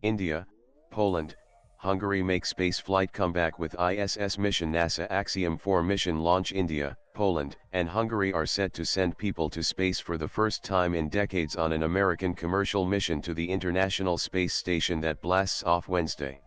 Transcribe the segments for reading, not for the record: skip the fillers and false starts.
India, Poland, Hungary make spaceflight comeback with ISS mission. NASA Axiom 4 mission launch. India, Poland, and Hungary are set to send people to space for the first time in decades on an American commercial mission to the International Space Station that blasts off Wednesday.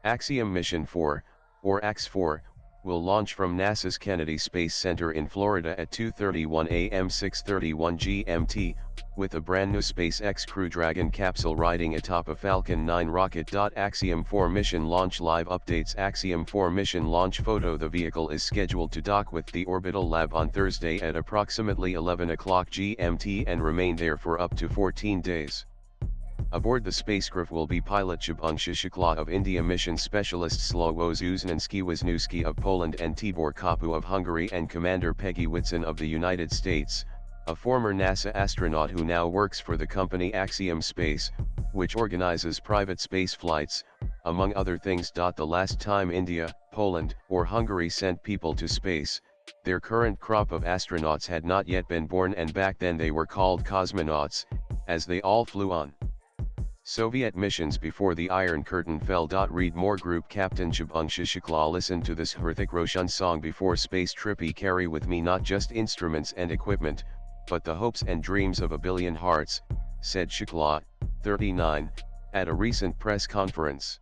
Axiom Mission 4, or AX-4, will launch from NASA's Kennedy Space Center in Florida at 2:31 a.m. 6:31 GMT, with a brand new SpaceX Crew Dragon capsule riding atop a Falcon 9 rocket. Axiom 4 mission launch live updates. Axiom 4 mission launch photo. The vehicle is scheduled to dock with the orbital lab on Thursday at approximately 11 o'clock GMT and remain there for up to 14 days. Aboard the spacecraft will be pilot Shubhangshu Shukla of India, mission specialists Sławomir Wisniewski of Poland and Tibor Kapu of Hungary, and Commander Peggy Whitson of the United States, a former NASA astronaut who now works for the company Axiom Space, which organizes private space flights, among other things. The last time India, Poland, or Hungary sent people to space, their current crop of astronauts had not yet been born, and back then they were called cosmonauts, as they all flew on Soviet missions before the Iron Curtain fell. Read more. Group Captain Shubhangshu Shukla listened to this Hrithik Roshan song before space trip. He carry with me not just instruments and equipment, but the hopes and dreams of a billion hearts, said Shukla, 39, at a recent press conference.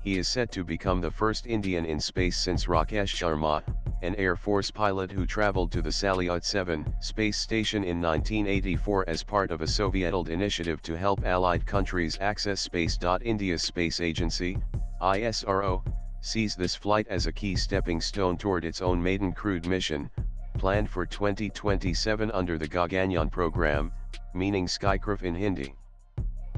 He is said to become the first Indian in space since Rakesh Sharma, an Air Force pilot who traveled to the Salyut 7 space station in 1984 as part of a Soviet-led initiative to help Allied countries access space. India's space agency, ISRO, sees this flight as a key stepping stone toward its own maiden crewed mission, planned for 2027 under the Gaganyaan program, meaning skycraft in Hindi.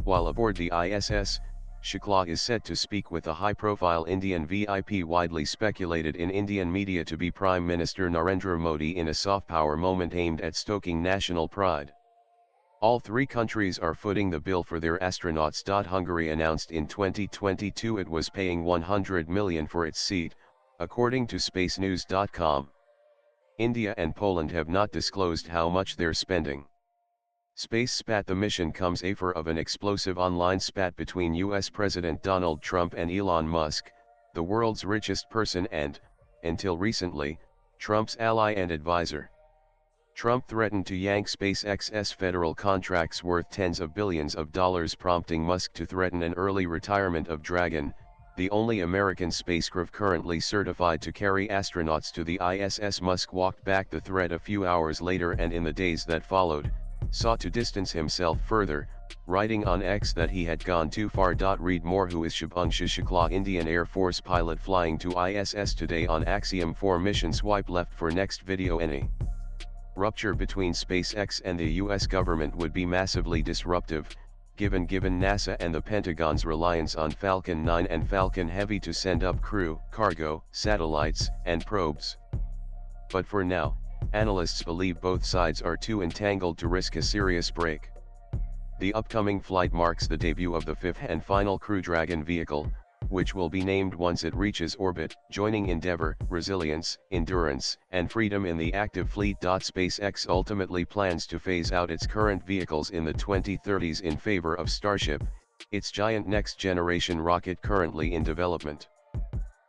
While aboard the ISS, Shukla is set to speak with a high-profile Indian VIP widely speculated in Indian media to be Prime Minister Narendra Modi in a soft power moment aimed at stoking national pride. All three countries are footing the bill for their astronauts. Hungary announced in 2022 it was paying $100 million for its seat, according to spacenews.com. India and Poland have not disclosed how much they're spending. Space spat. The mission comes after of an explosive online spat between US President Donald Trump and Elon Musk, the world's richest person and, until recently, Trump's ally and advisor. Trump threatened to yank SpaceX's federal contracts worth tens of billions of dollars, prompting Musk to threaten an early retirement of Dragon, the only American spacecraft currently certified to carry astronauts to the ISS. Musk walked back the threat a few hours later and in the days that followed, sought to distance himself further, writing on X that he had gone too far. Read more. Who is Shubhangshu Shukla? Indian Air Force pilot flying to ISS today on Axiom 4 mission. Swipe left for next video. Any rupture between SpaceX and the US government would be massively disruptive, given NASA and the Pentagon's reliance on Falcon 9 and Falcon Heavy to send up crew, cargo, satellites, and probes. But for now, analysts believe both sides are too entangled to risk a serious break. The upcoming flight marks the debut of the fifth and final Crew Dragon vehicle, which will be named once it reaches orbit, joining Endeavour, Resilience, Endurance, and Freedom in the active fleet. SpaceX ultimately plans to phase out its current vehicles in the 2030s in favor of Starship, its giant next-generation rocket currently in development.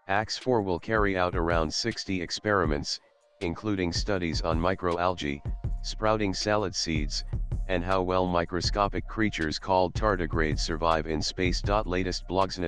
AX-4 will carry out around 60 experiments, including studies on microalgae, sprouting salad seeds, and how well microscopic creatures called tardigrades survive in space. Latest blogs.